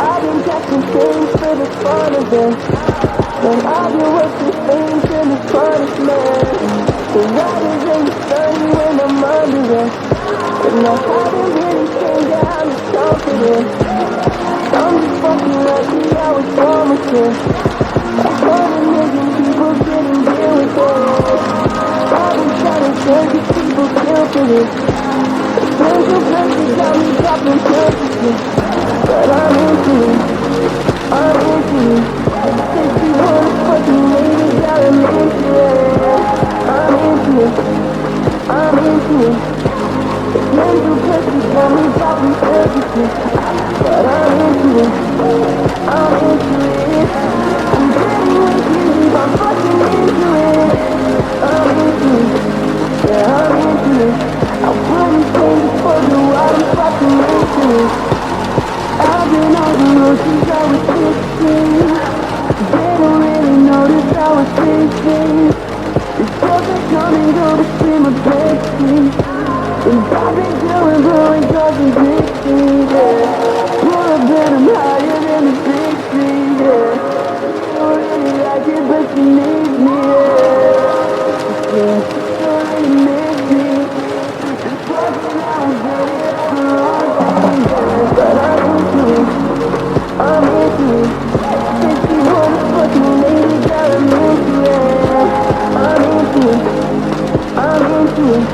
I've been catching things for the fun of it. And I've been working things in the punishment. The riders in the sun when I'm under it. And I haven't really came down to confidence. I'm just fucking lucky I was born with it. 100 million people didn't deal with it. I've been trying to change these people feel for this. Mental pressure got me dropping sentences. But I'm into it, I'm into it. Since you wanna fucking lady, girl, I'm into it. I'm into it, I'm into it. Mental pressure got me dropping sentences. But I'm into it, I'm into it. I'm getting with you, I'm fucking into it. I'm into it, yeah, I'm into it. I wouldn't change it for the world, I'm fucking into it. I've been on the road since I was 16. They don't really notice I was thinking. It's perfect coming go to stream of blessing. And I've been doing blowing drugs and drinking, yeah. Pull up and I'm higher than the big tree, yeah. You don't really like it but you need me, yeah. Yeah, you don't really miss me. It's fucking I was ready for the wrong thing, yeah. But I'm into it, I'm into it. Since you wanna fucking lady, girl, I'm into it. I'm into it, I'm into it.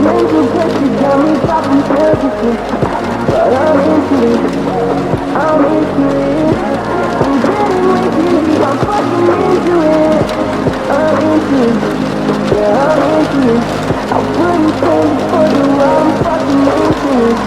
Mental pressure got me dropping sentences. But I'm into it, I'm into it. I'm getting with you, I'm fucking into it. I'm into it, yeah, I'm into it. I wouldn't change it for the world, I'm fucking into it.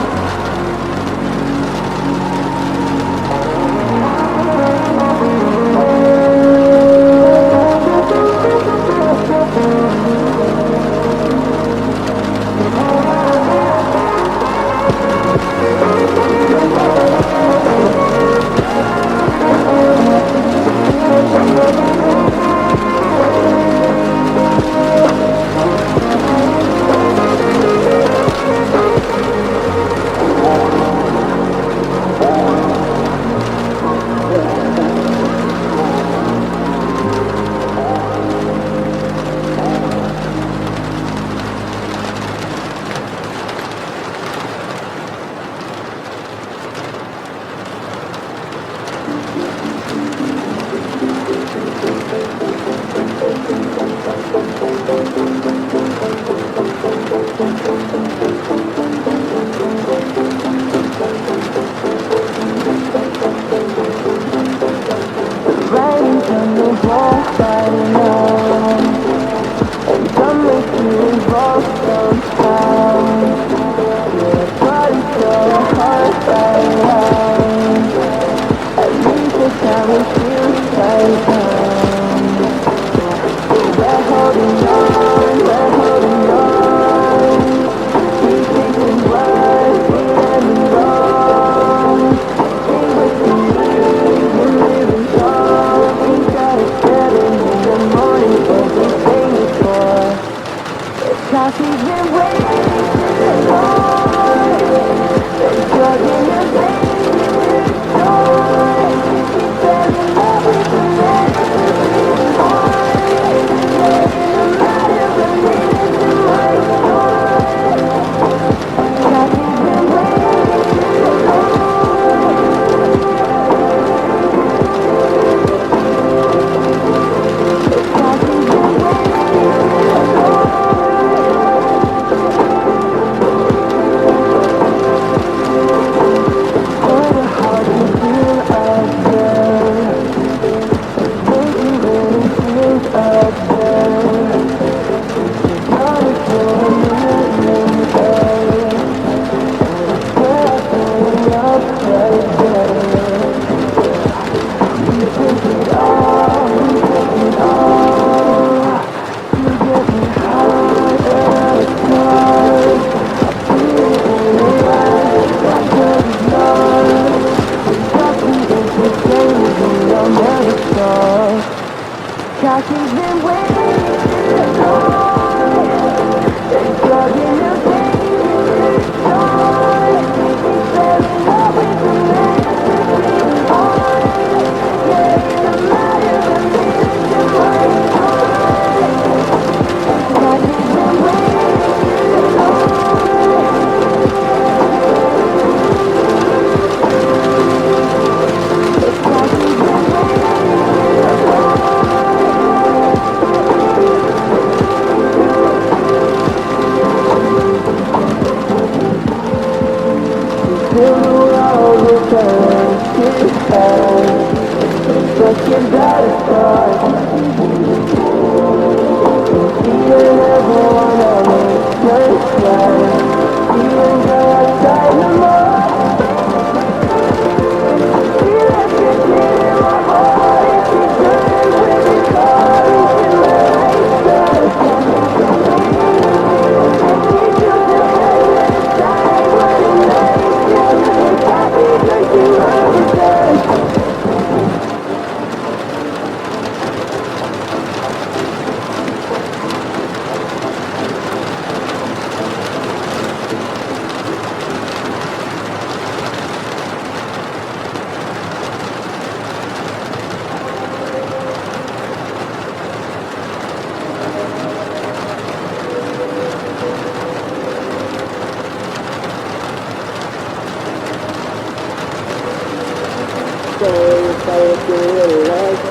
say if I was in real life.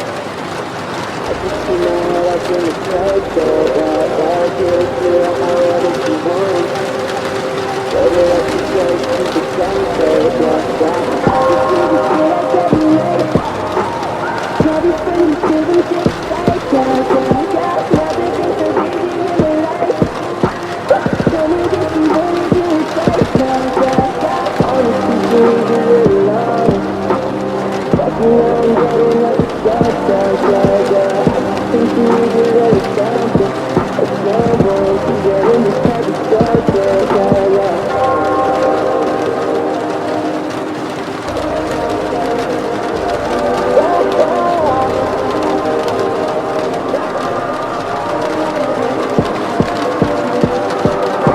I just see my head up in the clouds, that feels clear, how what you want. Baby, let me just keep it coming, I just feel the shit I got you made. Love you for you, giving shit like got nothing been so easy in my life. Tell me that you wanna do it right, got all the people who really love. Fuck you now, I'm getting up the start, I just think you need a little something. A someone to get in this type of stuff,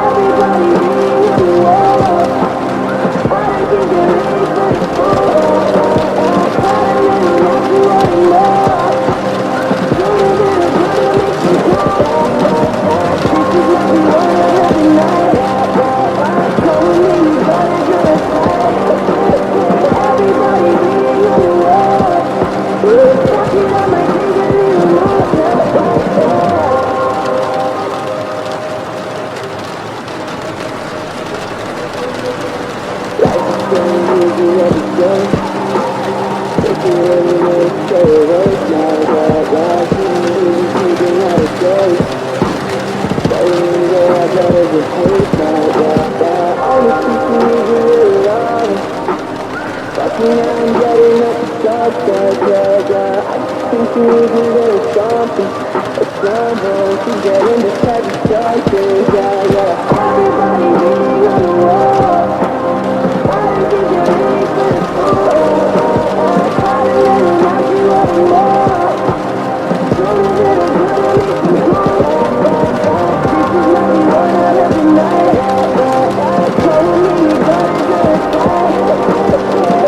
Everybody being on the wall. Wanna give you ready for the fall. Calling and you know you wanna know. Doing it little good to make some calls. This is what we wanna have tonight. Come with me, you gotta do it right. Everybody being on the wall. Fuck it, I might take a little more. Life is getting easy every day. If you really want to stay awake now, life is easy every day. But when you go out there, just hate now, all the people you really love. Fuck me now, I'm getting up to start, I just think you need a little something, a someone to get in this type of stuff, Everybody being on the wall. Why don't you get ready for the fall? Calling and you know you wanna know. Doing a little good to make some calls. This is what we wanna have tonight. Come with me, you gotta do it right.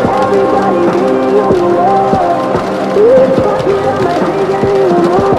Everybody being on the wall. Fuck it, I might take a little more.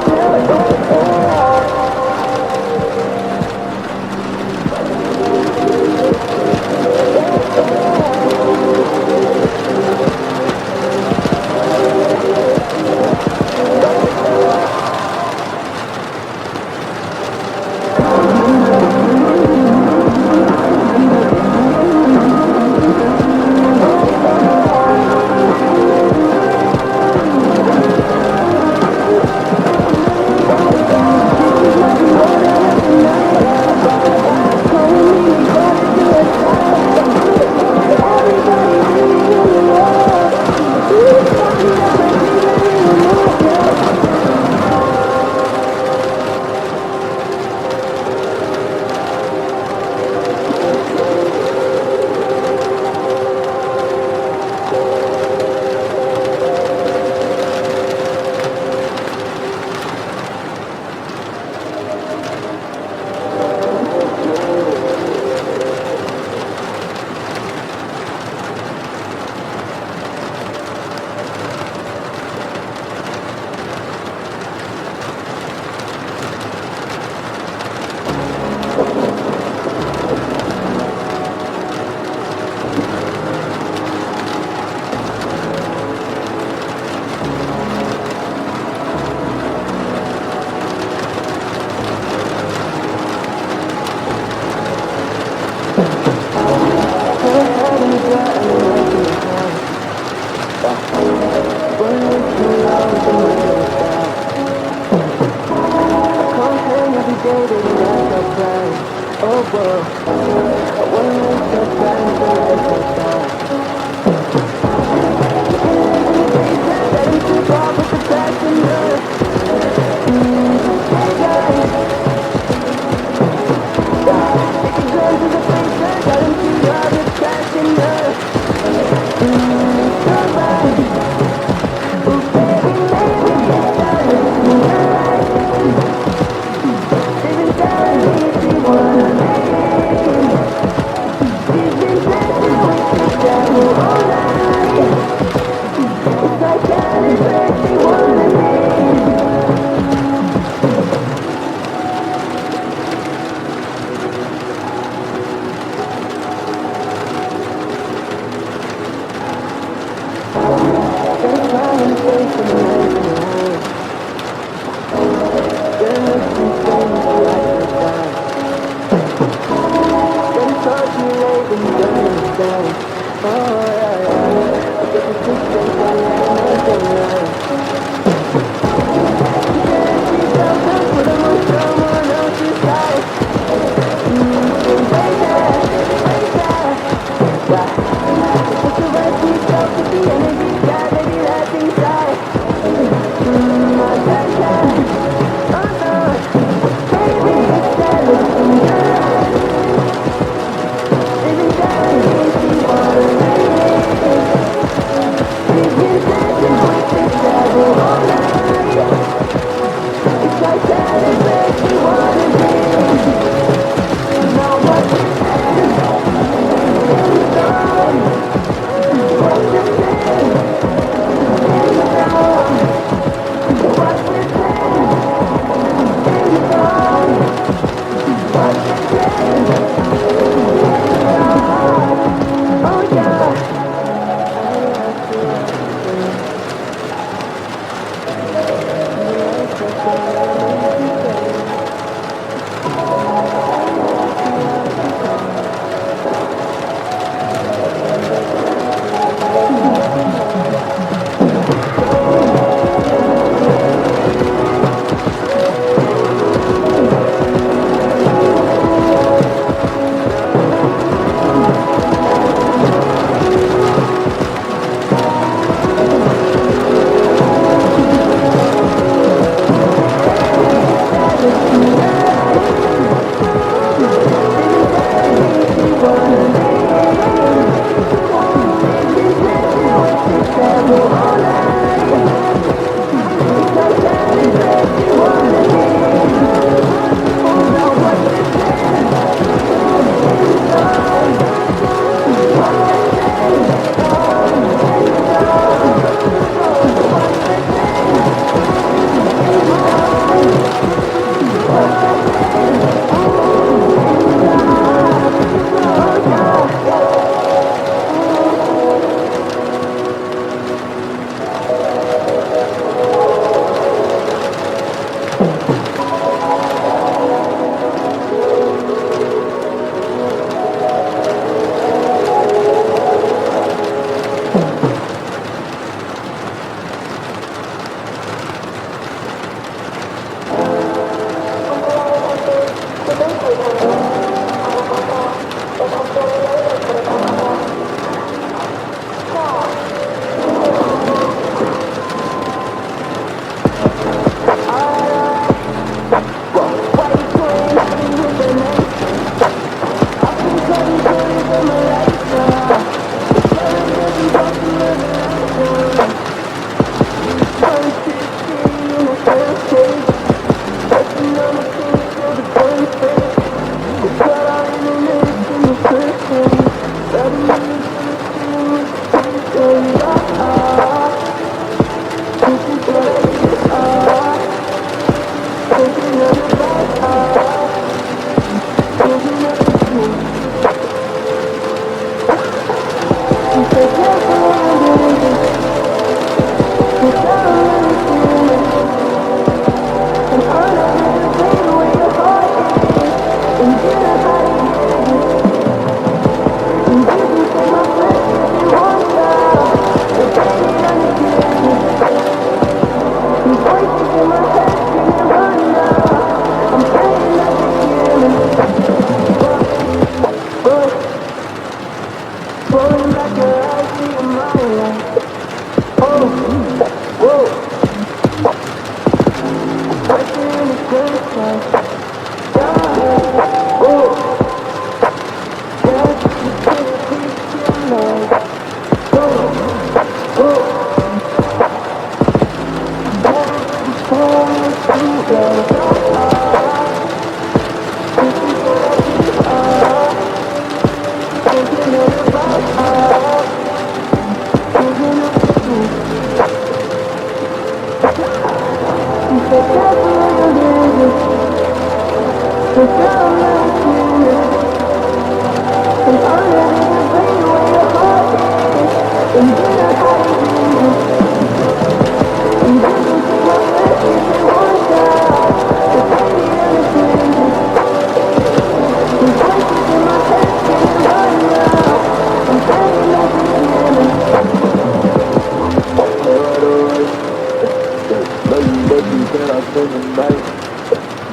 But you said I spend the night.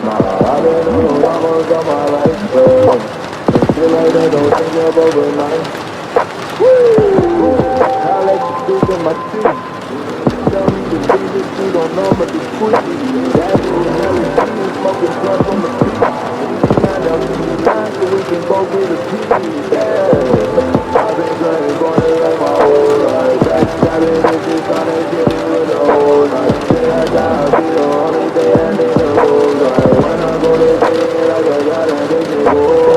Nah, I've been on almost all my life, but shit like that don't change up overnight. I let you speak in my teeth. Tell me the things that you don't know, but the tweet. Daddy and Ellie see me smoking blunts on the beach. Now down to the line so we can go get a piece. Yeah, I've been drinking, going like my whole life. Backstabbing and shit, trying to get me with the whole night. Say I gotta be the only thing that nigga goes right. When I go to bed, like I gotta make it go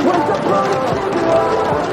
Once I pull the trigger, you'll be taking me slow. Yeah, yeah. Everything I should know, yeah, I can let it fall. Yeah, yeah. Turning you a whisper, yeah. Right in my brain, I can't stay down.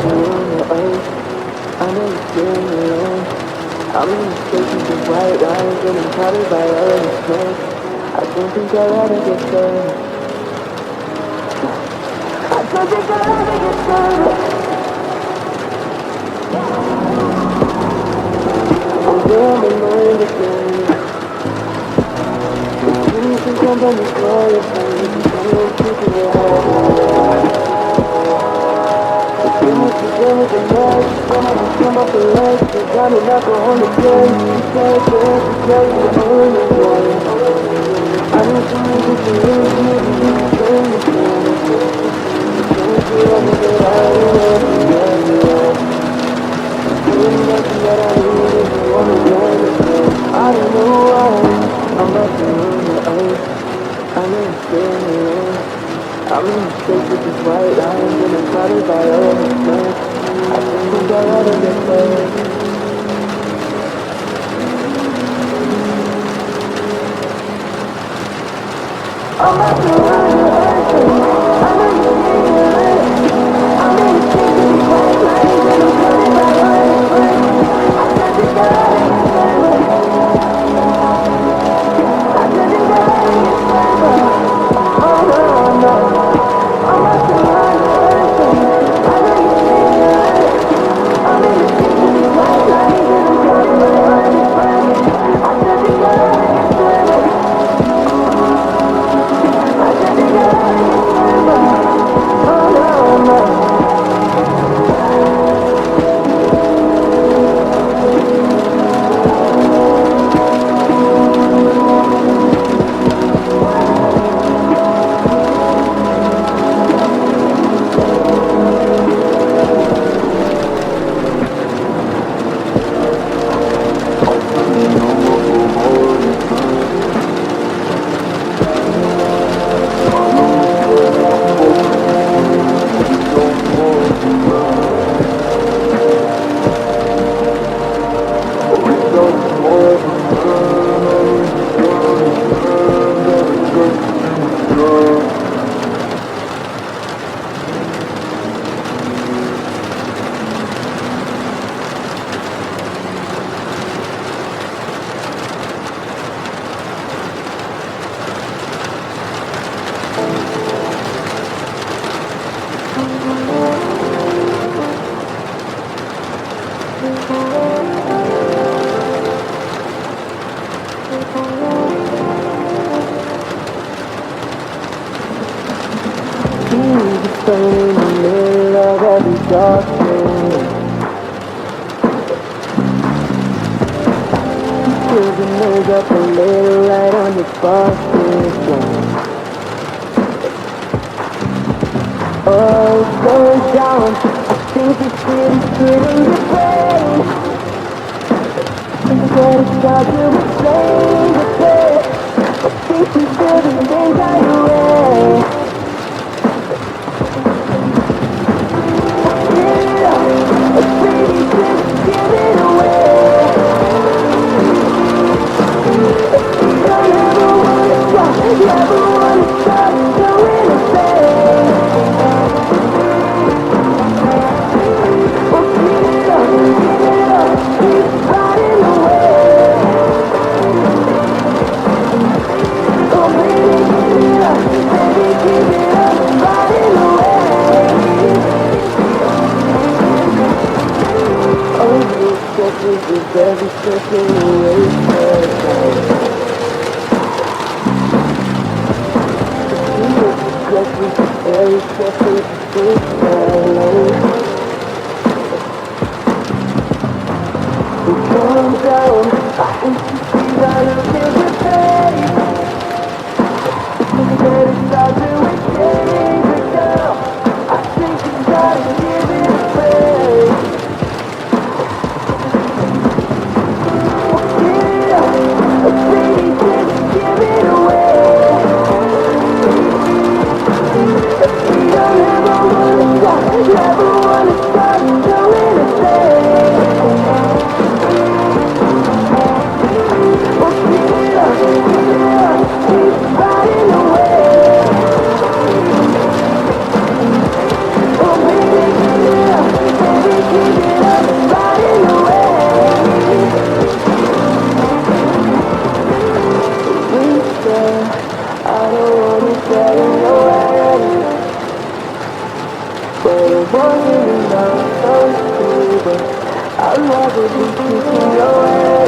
Pull the trigger, yeah, yeah. I'm in the spaces of white lines and I'm clouded by early smoke. I don't think I'll ever get sober. I don't think I'll ever get sober. I'm doing my mind again. The dreams can come from the floor, your face, you can't keep it alive. You must be done with the night, come up the lights, you got me alcoholic day. You can't dance, you play the only one. I don't think you can lose me, you can change. Can't feel anything I love, doing nothing that I need if you wanna join again. I don't know why I'm about to run the ice. I know I'm staying alone. I'm in the space with these white lines and I'm clouded by all the smoke. I don't think I'll ever get close. I'm about to run the ice. I know you're staying alone. I'm in the space with these white lines and I'm clouded by all the smoke. I don't think I'll ever get close. I don't think I'll ever get close. Oh no, no. I'm about to run the ice. I know you're staying alone. I'm in the space with these white lines and I'm clouded by all the smoke. I don't think I'll ever get close. I don't think I'll ever get close. burning in the middle of every dark room. Children raise up a little light on your busted flame. Oh, slow down, I think it's hitting your brain. Instead of start to explain the pain, I think we feel the things that you weigh. Give it up, baby, just give it away. You don't ever wanna stop, you ever wanna stop doing the same. Well, give it up, keep fighting away. Oh baby, give it up, baby, give it up, fighting away. Oh, this stretches with every second away from time. Stretches with every second away from calm down, I hate to see that look in your face. Instead of start to exchange it down, I think you gotta give it a break. Give it up, baby, just give it away. You don't ever wanna stop, never wanna stop doing the same. Well, give it up, keep fighting away. Oh baby, give it up, baby, give it up, fighting away. We say, I don't wanna get in your way. But it wasn't enough, so true, but I'd rather be kissing your way.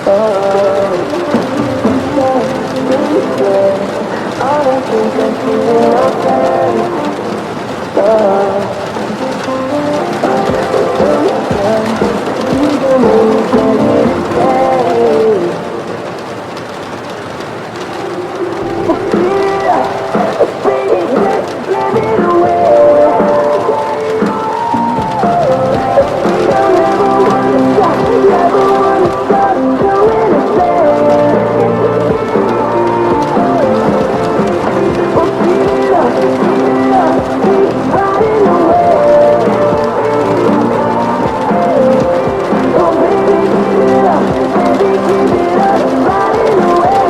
Oh, we say, I don't think I'm feeling okay. Oh, even when you get it today. Give it up, baby, just give it away. You don't ever wanna stop, never wanna stop doing the same. Well, give it up, keep fighting away. Oh baby, give it up, baby, give it up, fighting away.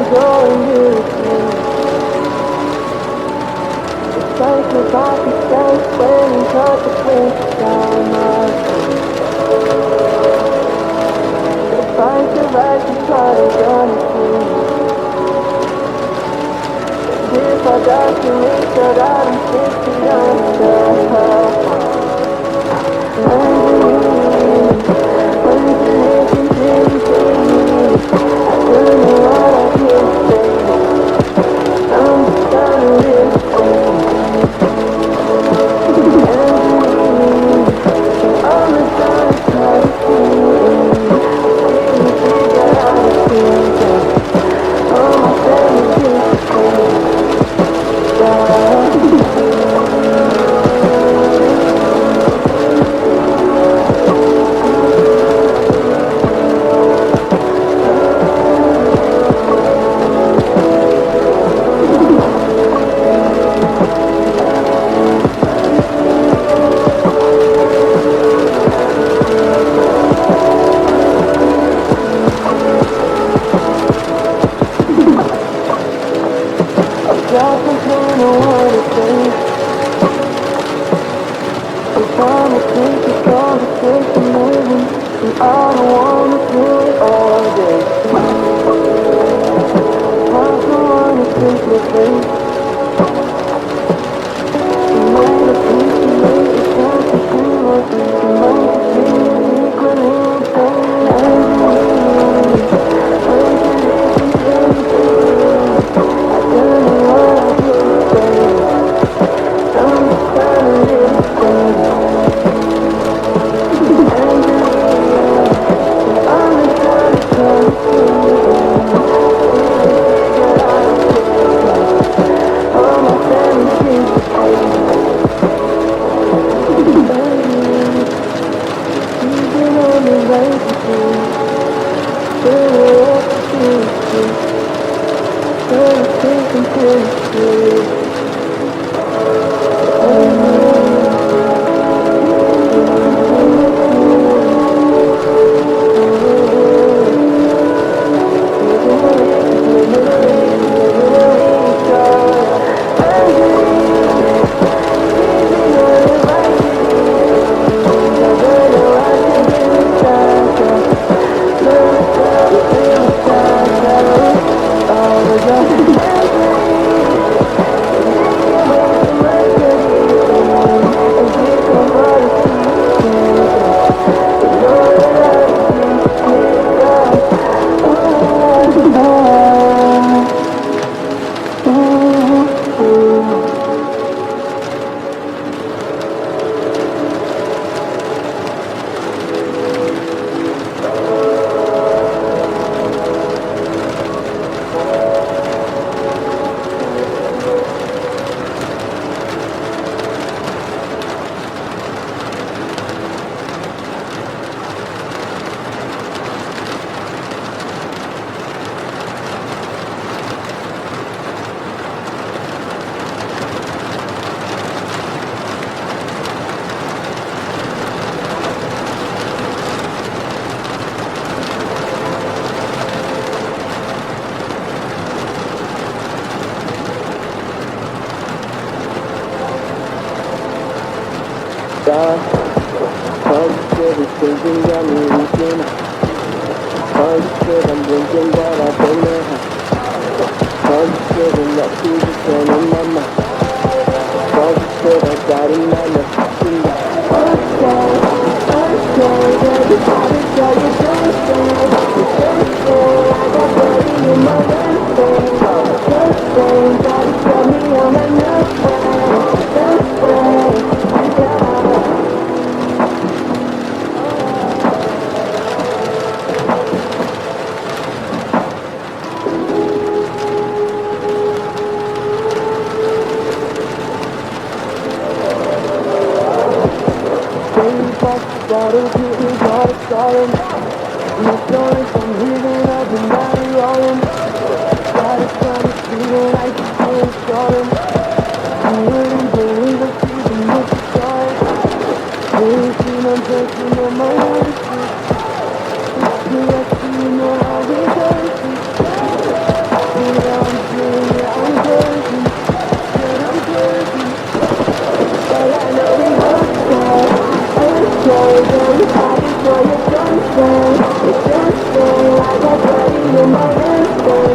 Going to sleep. It's like your body stands when you touch the place down my feet. If I survive to try to run free, and if I die to make that I'm 50 I don't know what I can say. I'm just trying to live all the time, try to see. Didn't figure out how to feel that all my family is the same. I don't wanna do it all day. I don't wanna take your place. You might appreciate the chance to see what you might just be equally insane. I don't know what I should say. I'm just trying to live the same. I'm just trying to come to you. Figure out all my family seems to say. You've been on the right street. Better off to see. Trying to take them to the street. Positive is thinking got me reaching out. Positive, I'm thinking that I don't know how. Positive, and that keeps it turning my mind. Positive, I got it, I'm not fucking down. Okay, baby, how to tell you something. I got baby in my Wednesday. Thursday, gotta tell me I'm a nothing. Thursday, yeah. Gotta get me got it started. My stories I'm living up and now rolling. Got it from the feeling like it's still starting. You wouldn't believe the season with the start. Really seen I'm breaking on my own. You see, you know how we go. Yeah, I'm feeling, yeah, I'm crazy. Yeah, I'm crazy. But I know we both say, okay, girl, you have it for your sunshine. It's Thursday, I got ready in my Wednesday.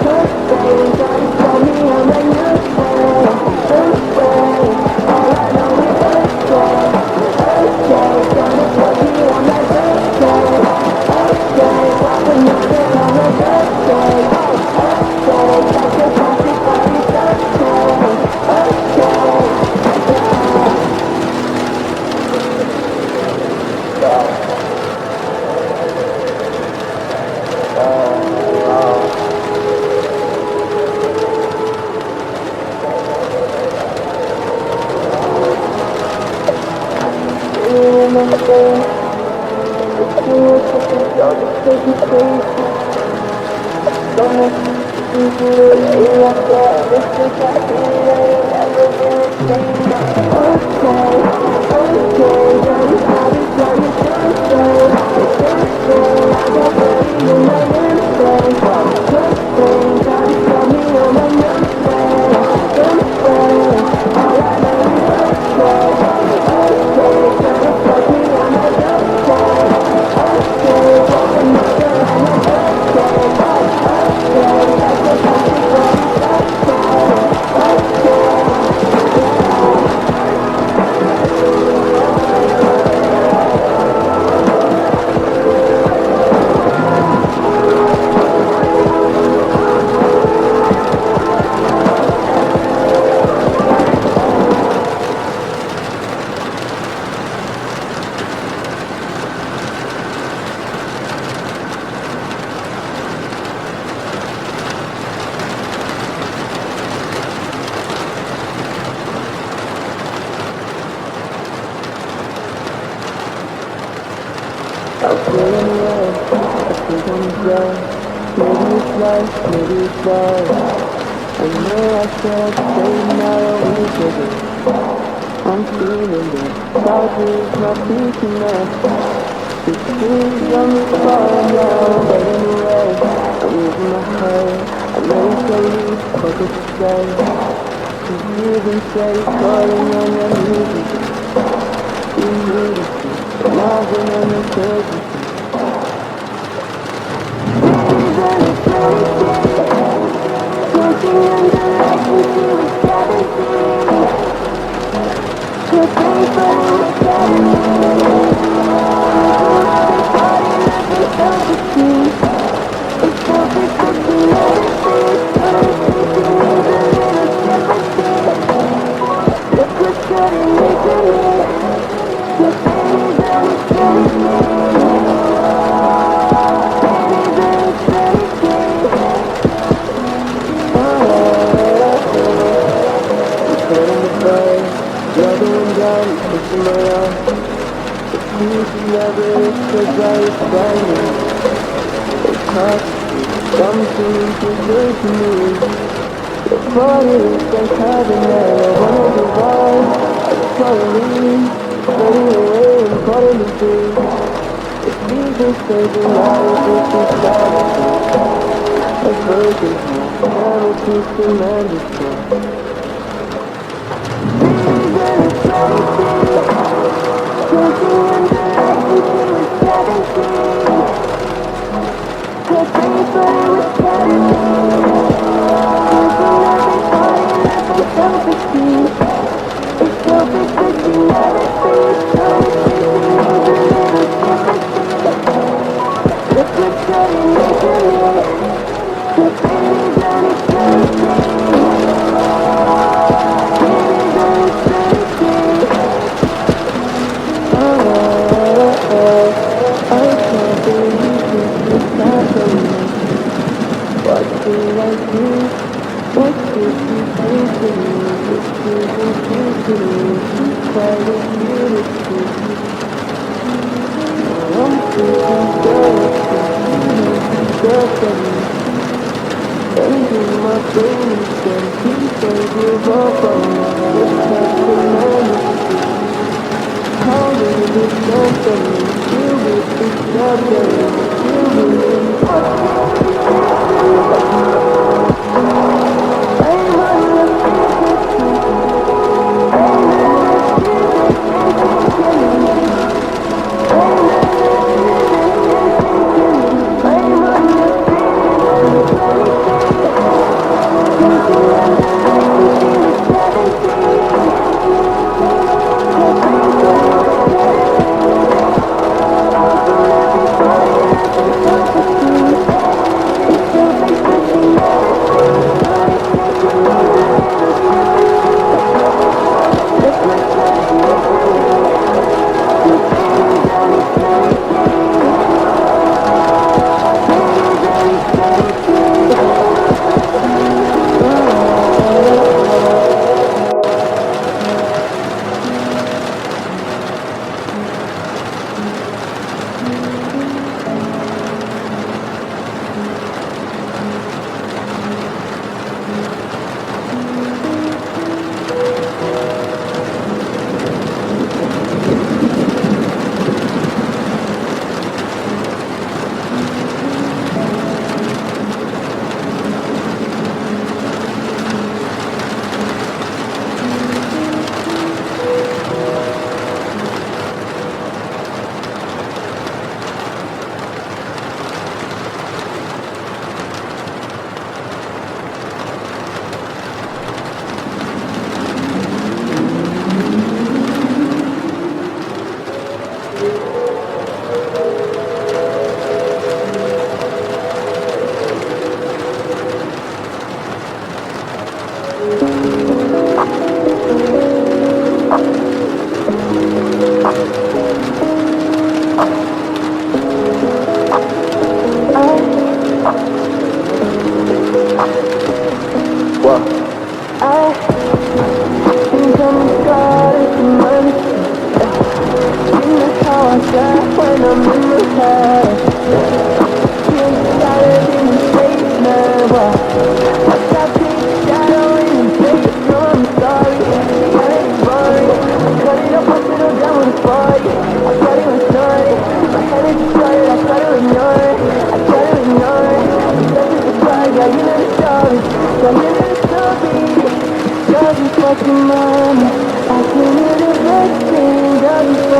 Thursday, gotta tell me I'm a new friend. Thursday, all I know is Thursday. Okay, gonna tell me I'm a Thursday. Okay, pop another on a Thursday. Okay, got your coffee for me Thursday. Okay. think I'm dead. Maybe it's life, maybe it's love. I know I said stay now a week ago. I'm feeling it. Thought is not peace enough. It seems I'm falling down, but anyway, I'm losing my head. I know you say you focus to say. Cause you even say calling on your music. You need it, but now I've been on the surface.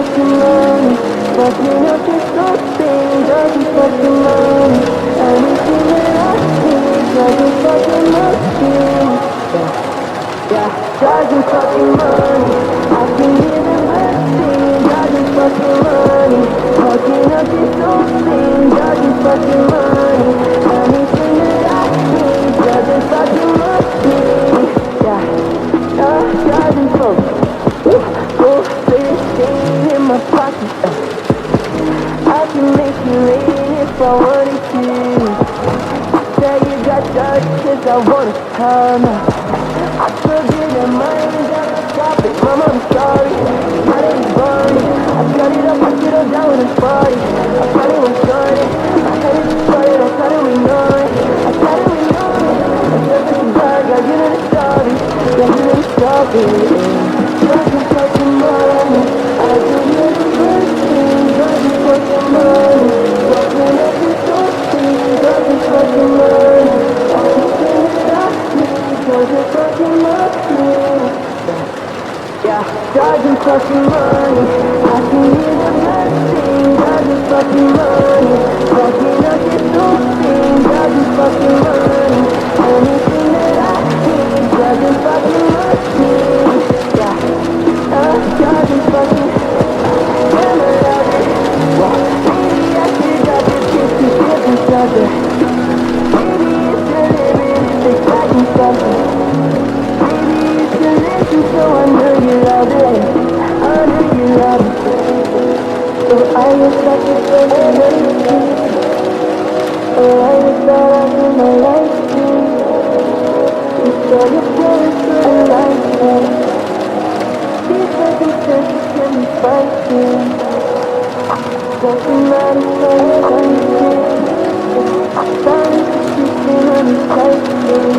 fucking money. Fucking up this whole thing, just fucking money. Anything that I need, just fucking money. Yeah, just fucking money. I can hear the birds sing, just fucking money. Fucking up this whole thing, just fucking money. Anything that I need, just fucking money. Yeah, just fucking. Gold chain in my pocket. I can make it rain if I wanted to. Say you got dirt, cause I wanna come. I forget your mind, stop it, mama, I'm sorry. My name's Bonnie. I cut it up, I get her down with a party. I thought it was started, I had it started, I thought it we know it. I thought it we know it. I said this is bad, girl, you know the story. Yeah, you know the story. Fucking fucking money. I can hear the birds sing, fucking fucking money. Fucking up this whole thing, fucking fucking money. Everything that I need, fucking fucking money. Yeah, dodging fucking money. I can hear the birds sing, dodging fucking money. Fucking up this whole thing, dodging fucking money. Anything that I need, dodging fucking money. Yeah, dodging fucking. Yeah, I love it. Maybe I should drop it 50-50 something. Maybe it's the limit, it's exciting something. Maybe you should listen, so I know you love it. I know you love it. So I was like a celebration. Oh, I was thought I do my life too. You saw your parents couldn't like it. These circumstances can be fighting. Doesn't matter what I'm saying. Silence is speaking on the tight thing.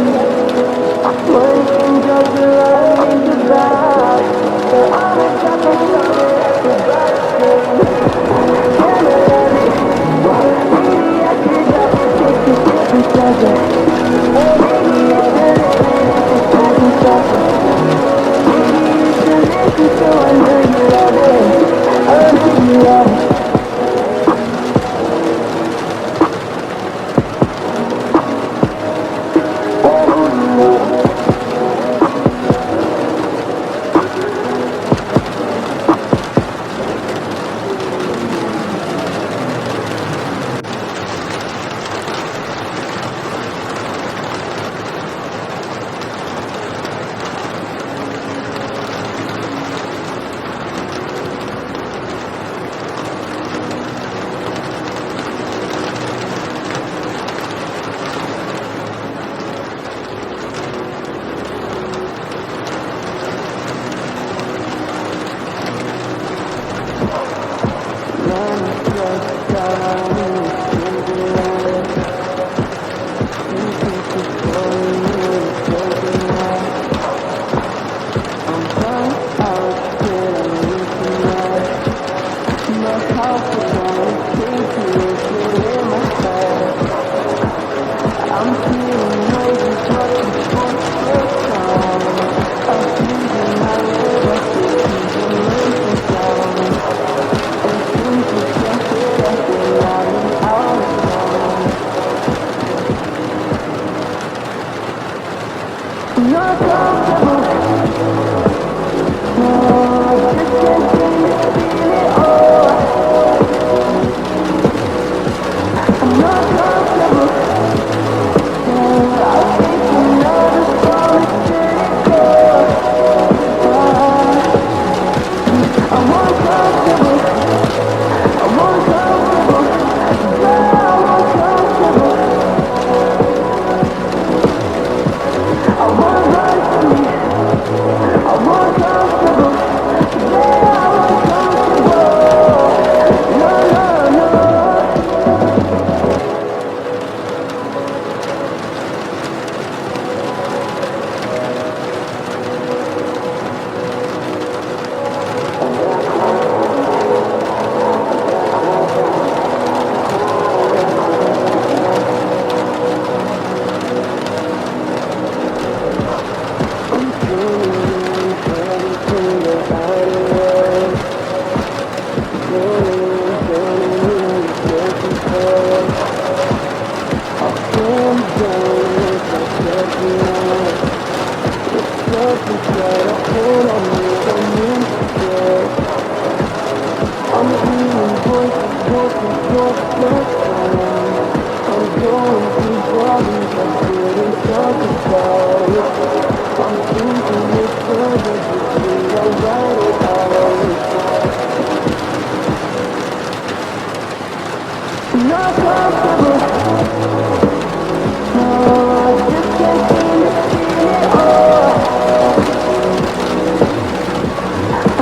Money and drugs are all it's about. So I'm a drop of something that's the right thing. Can I love it? Maybe I should drop it 50-50 something. Maybe it's the limit, it's exciting something. Maybe you should listen, so I know you love it. I know you love it. I know you love it.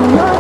know